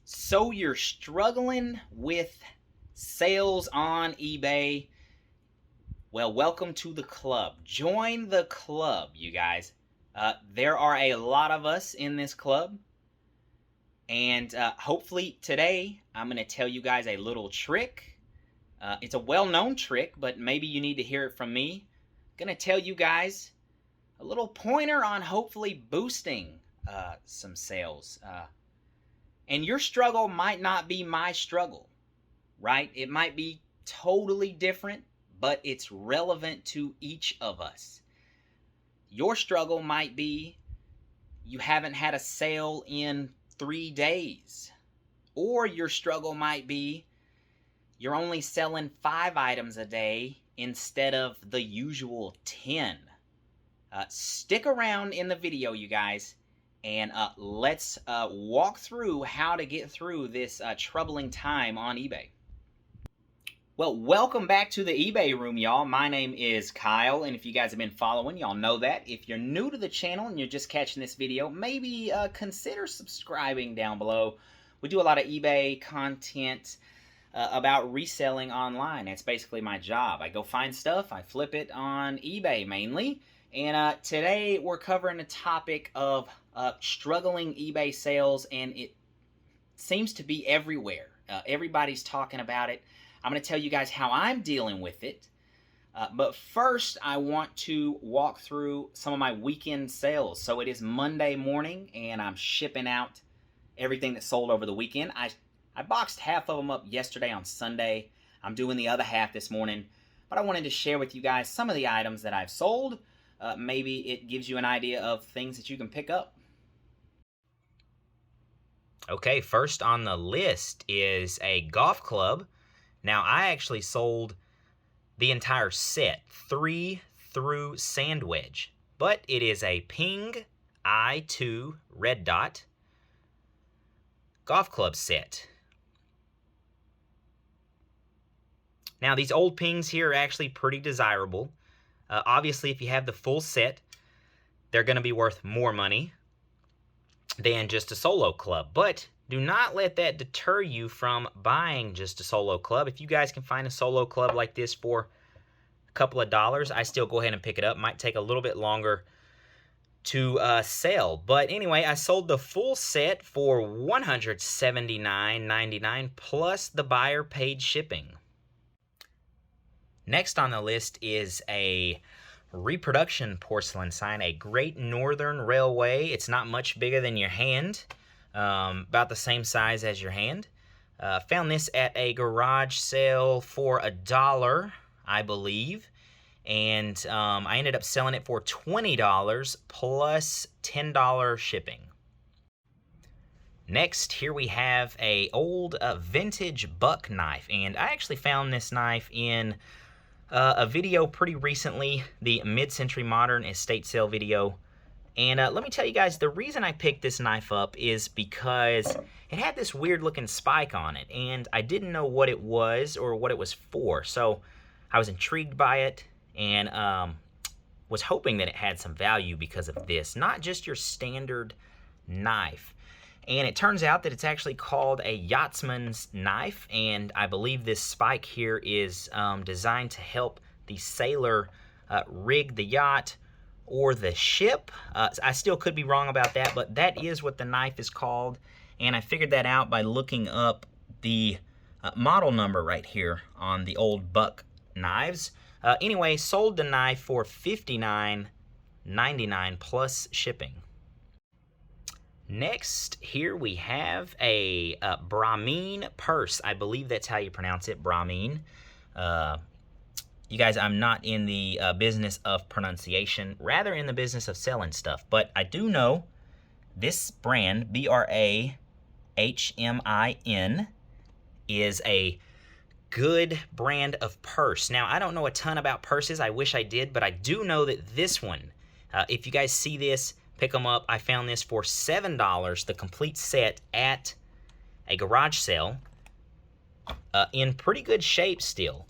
So you're struggling with sales on eBay? Well, welcome to the club. Join the club, you guys. There are a lot of us in this club, and hopefully today I'm going to tell you guys a little trick. It's a well-known trick, but maybe you need to hear it from me. I'm going to tell you guys a little pointer on hopefully boosting some sales. And your struggle might not be my struggle, right? It might be totally different, but it's relevant to each of us. Your struggle might be you haven't had a sale in 3 days. Or your struggle might be you're only selling 5 items a day instead of the usual 10. Stick around in the video, you guys. And let's walk through how to get through this troubling time on eBay. Well, welcome back to the eBay room, y'all. My name is Kyle, and if you guys have been following, y'all know that. If you're new to the channel and you're just catching this video, maybe consider subscribing down below. We do a lot of eBay content about reselling online. That's basically my job. I go find stuff, I flip it on eBay mainly. And today we're covering the topic of struggling eBay sales, and it seems to be everywhere. Everybody's talking about it. I'm going to tell you guys how I'm dealing with it. But first, I want to walk through some of my weekend sales. So it is Monday morning, and I'm shipping out everything that sold over the weekend. I boxed half of them up yesterday on Sunday. I'm doing the other half this morning. But I wanted to share with you guys some of the items that I've sold. Maybe it gives you an idea of things that you can pick up. Okay, first on the list is a golf club. Now, I actually sold the entire set, 3 through sand wedge, but it is a Ping I2 red dot golf club set. Now, these old Pings here are actually pretty desirable. Obviously, if you have the full set, they're going to be worth more money than just a solo club. But do not let that deter you from buying just a solo club. If you guys can find a solo club like this for a couple of dollars, I still go ahead and pick it up. Might take a little bit longer to sell. But anyway, I sold the full set for $179.99 plus the buyer paid shipping. Next on the list is a reproduction porcelain sign, a Great Northern Railway. It's not much bigger than your hand, about the same size as your hand. Found this at a garage sale for $1, I believe, and I ended up selling it for $20 plus $10 shipping. Next, here we have a old vintage buck knife, and I actually found this knife in a video pretty recently, the Mid-Century Modern estate sale video. And let me tell you guys, the reason I picked this knife up is because it had this weird looking spike on it, and I didn't know what it was or what it was for. So I was intrigued by it, and was hoping that it had some value because of this, not just your standard knife. And it turns out that it's actually called a yachtsman's knife, and I believe this spike here is designed to help the sailor rig the yacht or the ship. I still could be wrong about that, but that is what the knife is called, and I figured that out by looking up the model number right here on the old buck knives. Anyway, sold the knife for $59.99 plus shipping. Next, here we have a Brahmin purse. I believe that's how you pronounce it, Brahmin. You guys, I'm not in the business of pronunciation, rather in the business of selling stuff. But I do know this brand, BRAHMIN, is a good brand of purse. Now, I don't know a ton about purses. I wish I did, but I do know that this one, if you guys see this, pick them up. I found this for $7, the complete set at a garage sale, in pretty good shape still.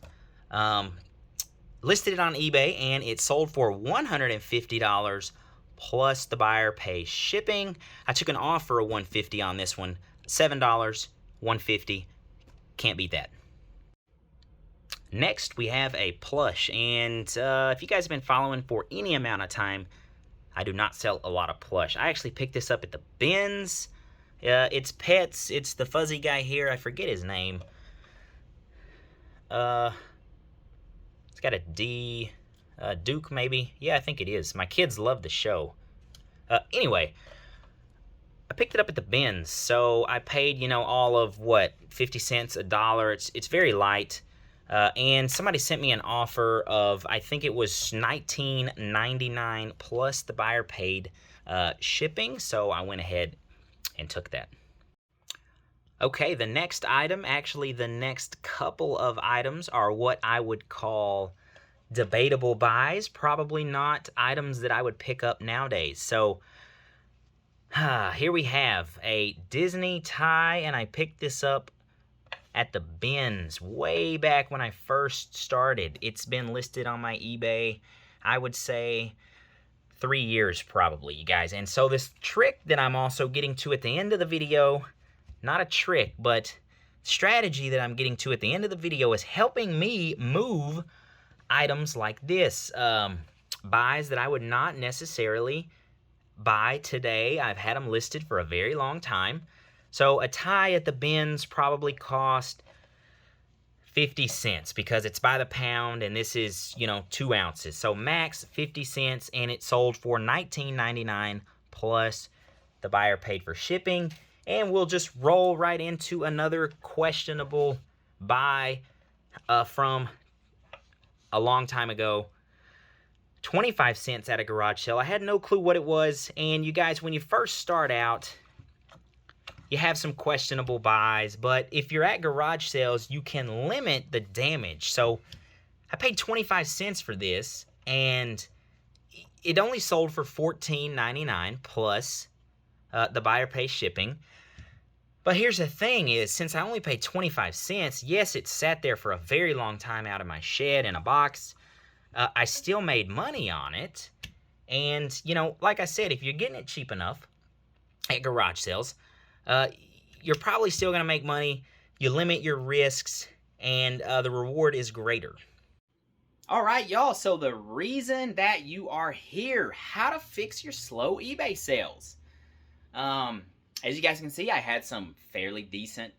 Listed it on eBay, and it sold for $150 plus the buyer pays shipping. I took an offer of $150 on this one. $7, $150. Can't beat that. Next, we have a plush, and if you guys have been following for any amount of time, I do not sell a lot of plush. I actually picked this up at the bins. It's Pets. It's the fuzzy guy here. I forget his name. It's got a D. Duke, maybe? Yeah, I think it is. My kids love the show. Anyway, I picked it up at the bins, so I paid, you know, all of, what, 50 cents, $1. It's very light. And somebody sent me an offer of, I think it was $19.99 plus the buyer paid shipping, so I went ahead and took that. Okay, the next item, actually the next couple of items, are what I would call debatable buys, probably not items that I would pick up nowadays. So here we have a Disney tie, and I picked this up at the bins way back when I first started. It's been listed on my eBay, I would say 3 years probably, you guys. And so this trick that I'm also getting to at the end of the video, not a trick, but strategy that I'm getting to at the end of the video, is helping me move items like this. Buys that I would not necessarily buy today. I've had them listed for a very long time. So a tie at the bins probably cost 50 cents because it's by the pound, and this is, you know, 2 ounces. So max 50 cents, and it sold for $19.99 plus the buyer paid for shipping. And we'll just roll right into another questionable buy from a long time ago. 25 cents at a garage sale. I had no clue what it was. And you guys, when you first start out, you have some questionable buys, but if you're at garage sales, you can limit the damage. So I paid 25 cents for this, and it only sold for $14.99 plus the buyer pays shipping. But here's the thing is, since I only paid 25 cents, yes, it sat there for a very long time out of my shed in a box. I still made money on it. And, you know, like I said, if you're getting it cheap enough at garage sales, you're probably still going to make money. You limit your risks, and the reward is greater. All right, y'all. So the reason that you are here, how to fix your slow eBay sales. As you guys can see, I had some fairly decent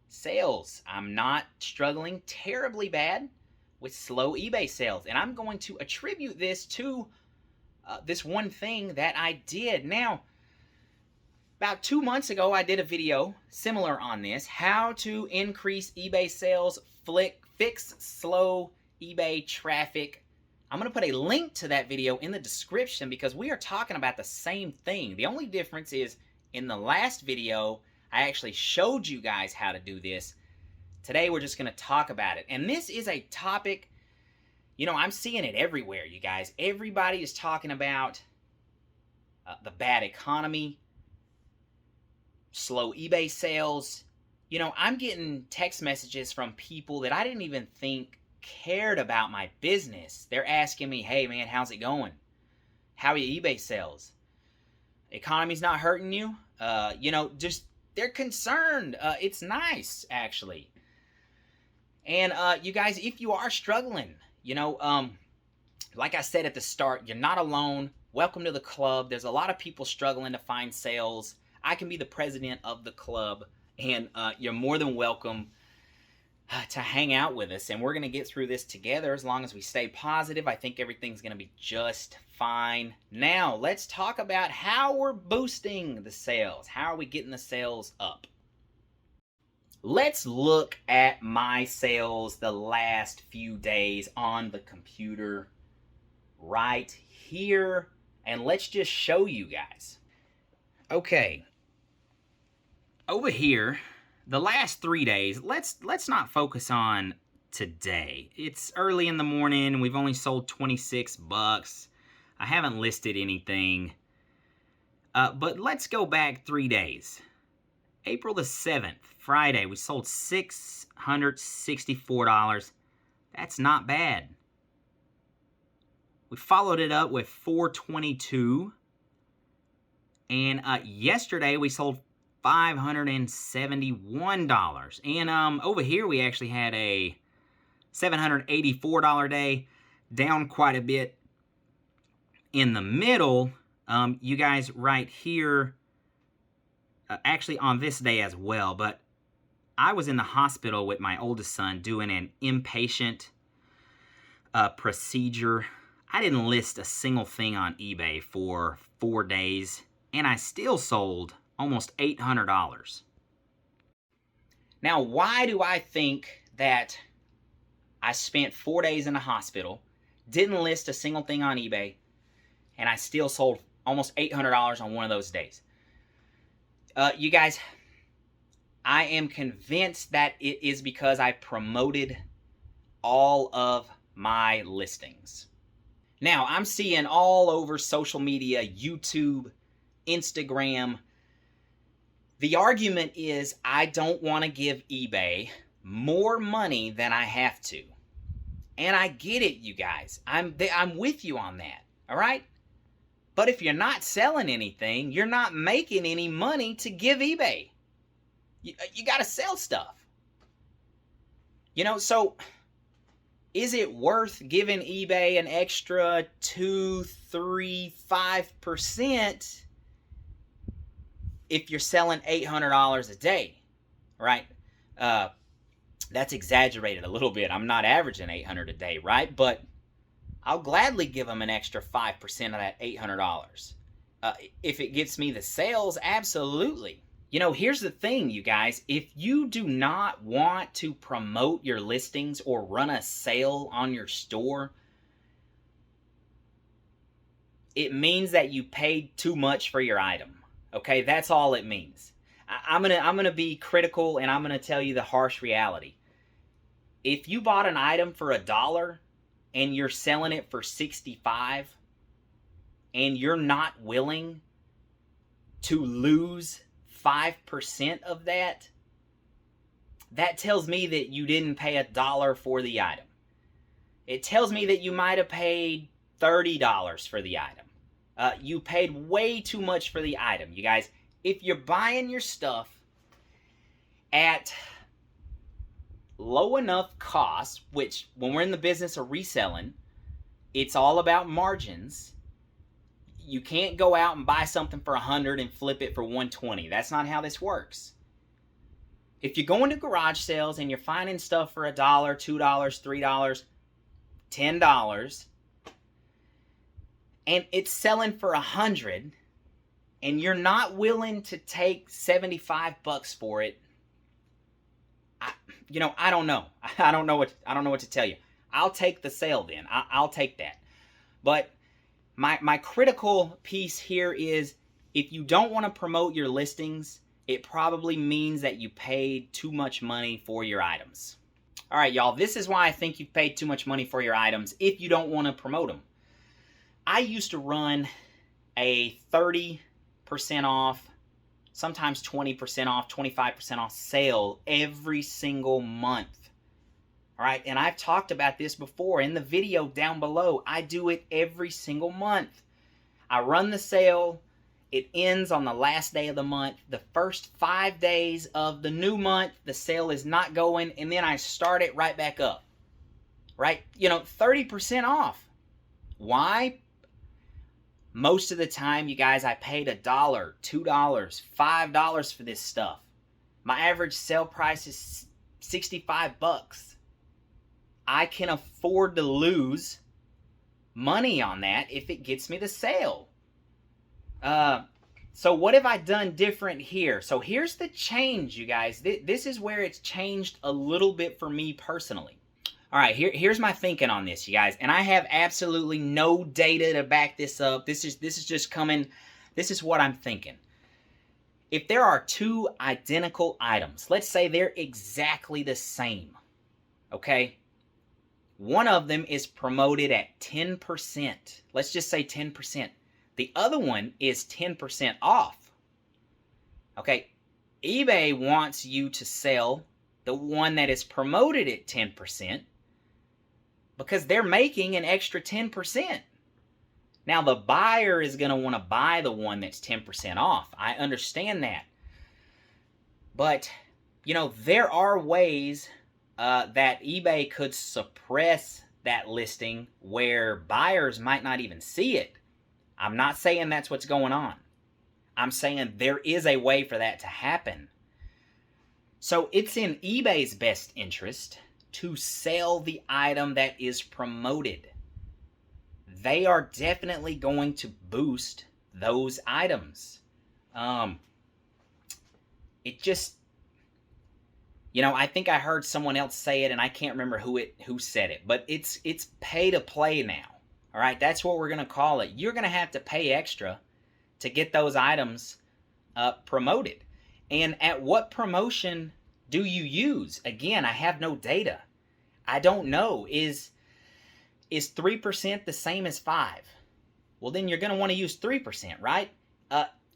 sales. I'm not struggling terribly bad with slow eBay sales, and I'm going to attribute this to this one thing that I did. Now, about 2 months ago, I did a video similar on this, how to increase eBay sales, fix slow eBay traffic. I'm going to put a link to that video in the description because we are talking about the same thing. The only difference is in the last video, I actually showed you guys how to do this. Today, we're just going to talk about it. And this is a topic, you know, I'm seeing it everywhere, you guys. Everybody is talking about the bad economy, slow eBay sales. You know, I'm getting text messages from people that I didn't even think cared about my business. They're asking me, hey man, how's it going? How are your eBay sales? Economy's not hurting you? You know, just, they're concerned. It's nice, actually. And you guys, if you are struggling, you know, like I said at the start, you're not alone. Welcome to the club. There's a lot of people struggling to find sales. I can be the president of the club, and you're more than welcome to hang out with us. And we're going to get through this together as long as we stay positive. I think everything's going to be just fine. Now, let's talk about how we're boosting the sales. How are we getting the sales up? Let's look at my sales the last few days on the computer right here, and let's just show you guys. Okay. Over here, the last 3 days, let's not focus on today. It's early in the morning. We've only sold 26 bucks. I haven't listed anything. But let's go back 3 days. April the 7th, Friday, we sold $664. That's not bad. We followed it up with $422. And yesterday we sold $571. And over here we actually had a $784 day, down quite a bit. In the middle, you guys right here, actually on this day as well, but I was in the hospital with my oldest son doing an inpatient procedure. I didn't list a single thing on eBay for 4 days, and I still sold almost $800. Now, why do I think that I spent 4 days in the hospital, didn't list a single thing on eBay, and I still sold almost $800 on one of those days? You guys, I am convinced that it is because I promoted all of my listings. Now, I'm seeing all over social media, YouTube, Instagram, the argument is I don't want to give eBay more money than I have to. And I get it, you guys. I'm with you on that, all right? But if you're not selling anything, you're not making any money to give eBay. You got to sell stuff. You know, so is it worth giving eBay an extra 2, 3, 5% if you're selling $800 a day, right? That's exaggerated a little bit. I'm not averaging $800 a day, right? But I'll gladly give them an extra 5% of that $800. If it gets me the sales, absolutely. You know, here's the thing, you guys. If you do not want to promote your listings or run a sale on your store, it means that you paid too much for your item. Okay, that's all it means. I'm gonna be critical, and I'm gonna tell you the harsh reality. If you bought an item for $1 and you're selling it for $65, and you're not willing to lose 5% of that, that tells me that you didn't pay $1 for the item. It tells me that you might have paid $30 for the item. You paid way too much for the item. You guys, if you're buying your stuff at low enough cost, which when we're in the business of reselling, it's all about margins. You can't go out and buy something for $100 and flip it for $120. That's not how this works. If you're going to garage sales and you're finding stuff for $1, $2, $3, $10, and it's selling for $100, and you're not willing to take $75 for it, I don't know. I don't know what to tell you. I'll take the sale then. I'll take that. But my critical piece here is, if you don't want to promote your listings, it probably means that you paid too much money for your items. All right, y'all, this is why I think you've paid too much money for your items if you don't want to promote them. I used to run a 30% off, sometimes 20% off, 25% off sale every single month. All right, and I've talked about this before in the video down below. I do it every single month. I run the sale. It ends on the last day of the month. The first 5 days of the new month, the sale is not going, and then I start it right back up. Right? 30% off. Why? Most of the time, you guys, I paid $1, $2, $5 for this stuff. My average sale price is $65. I can afford to lose money on that if it gets me the sale. So what have I done different here? So here's the change, you guys. This is where it's changed a little bit for me personally. All right, here's my thinking on this, you guys. And I have absolutely no data to back this up. This is just coming. This is what I'm thinking. If there are two identical items, let's say they're exactly the same, okay? One of them is promoted at 10%. Let's just say 10%. The other one is 10% off. Okay, eBay wants you to sell the one that is promoted at 10% because they're making an extra 10%. Now, the buyer is going to want to buy the one that's 10% off. I understand that. But, you know, there are ways that eBay could suppress that listing where buyers might not even see it. I'm not saying that's what's going on. I'm saying there is a way for that to happen. So it's in eBay's best interest to sell the item that is promoted. They are definitely going to boost those items. It just, you know, I think I heard someone else say it, and I can't remember who said it, but it's pay to play now. All right, that's what we're gonna call it. You're gonna have to pay extra to get those items promoted. And at what promotion do you use? Again, I have no data. I don't know. Is 3% the same as 5? Well, then you're gonna want to use 3%, right?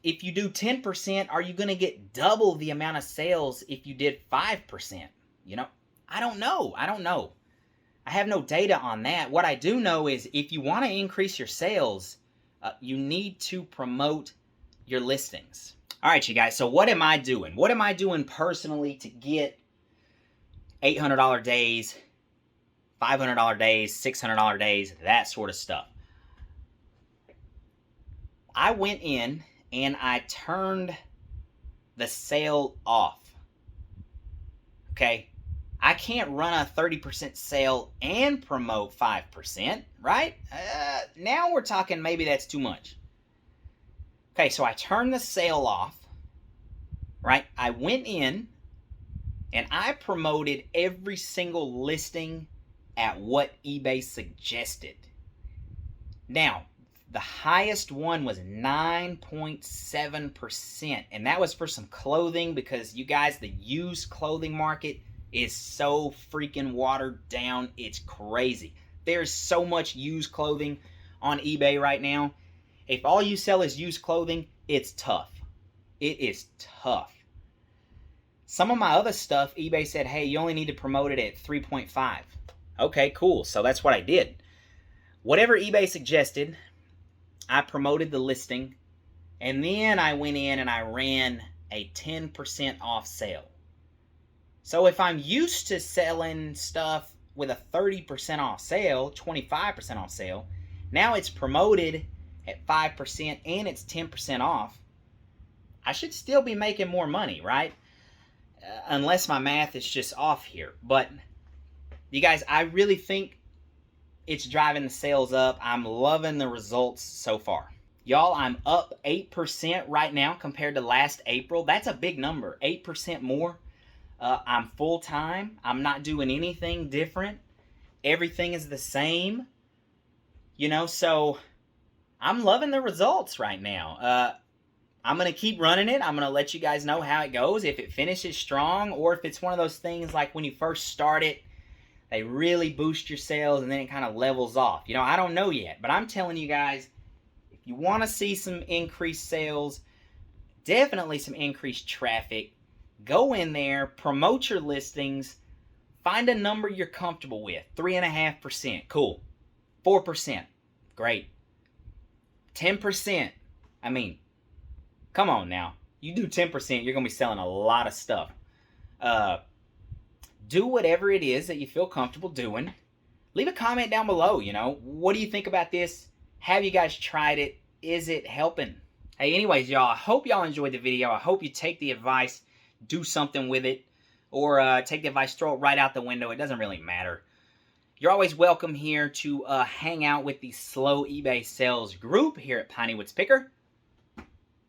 If you do 10%, are you going to get double the amount of sales if you did 5%? You know, I don't know. I have no data on that. What I do know is if you want to increase your sales, you need to promote your listings. All right, you guys. So what am I doing? What am I doing personally to get $800 days, $500 days, $600 days, that sort of stuff? I went in and I turned the sale off. Okay? I can't run a 30% sale and promote 5%, right? Now we're talking maybe that's too much. Okay, so I turned the sale off, right? I went in and I promoted every single listing at what eBay suggested. Now, the highest one was 9.7%, and that was for some clothing because, you guys, the used clothing market is so freaking watered down. It's crazy. There's so much used clothing on eBay right now. If all you sell is used clothing, it's tough. It is tough. Some of my other stuff, eBay said, hey, you only need to promote it at 3.5. Okay, cool. So that's what I did. Whatever eBay suggested, I promoted the listing, and then I went in and I ran a 10% off sale. So if I'm used to selling stuff with a 30% off sale, 25% off sale, now it's promoted at 5% and it's 10% off, I should still be making more money, right? Unless my math is just off here. But you guys, I really think it's driving the sales up. I'm loving the results so far. Y'all, I'm up 8% right now compared to last April. That's a big number, 8% more. I'm full-time. I'm not doing anything different. Everything is the same. You know, so I'm loving the results right now. I'm going to keep running it. I'm going to let you guys know how it goes. If it finishes strong, or if it's one of those things like when you first start it, they really boost your sales and then it kind of levels off. You know, I don't know yet, but I'm telling you guys, if you want to see some increased sales, definitely some increased traffic, go in there, promote your listings, find a number you're comfortable with. 3.5%, cool. 4%, great. 10%, I mean, come on now. You do 10%, you're going to be selling a lot of stuff. Do whatever it is that you feel comfortable doing. Leave a comment down below, you know. What do you think about this? Have you guys tried it? Is it helping? Hey, anyways, y'all, I hope y'all enjoyed the video. I hope you take the advice, do something with it, or take the advice, throw it right out the window. It doesn't really matter. You're always welcome here to hang out with the Slow eBay Sales group here at Piney Woods Picker.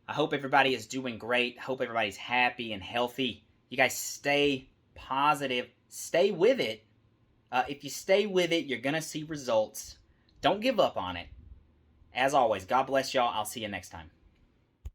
I hope everybody is doing great. I hope everybody's happy and healthy. You guys stay positive. Stay with it. If you stay with it, you're going to see results. Don't give up on it. As always, God bless y'all. I'll see you next time.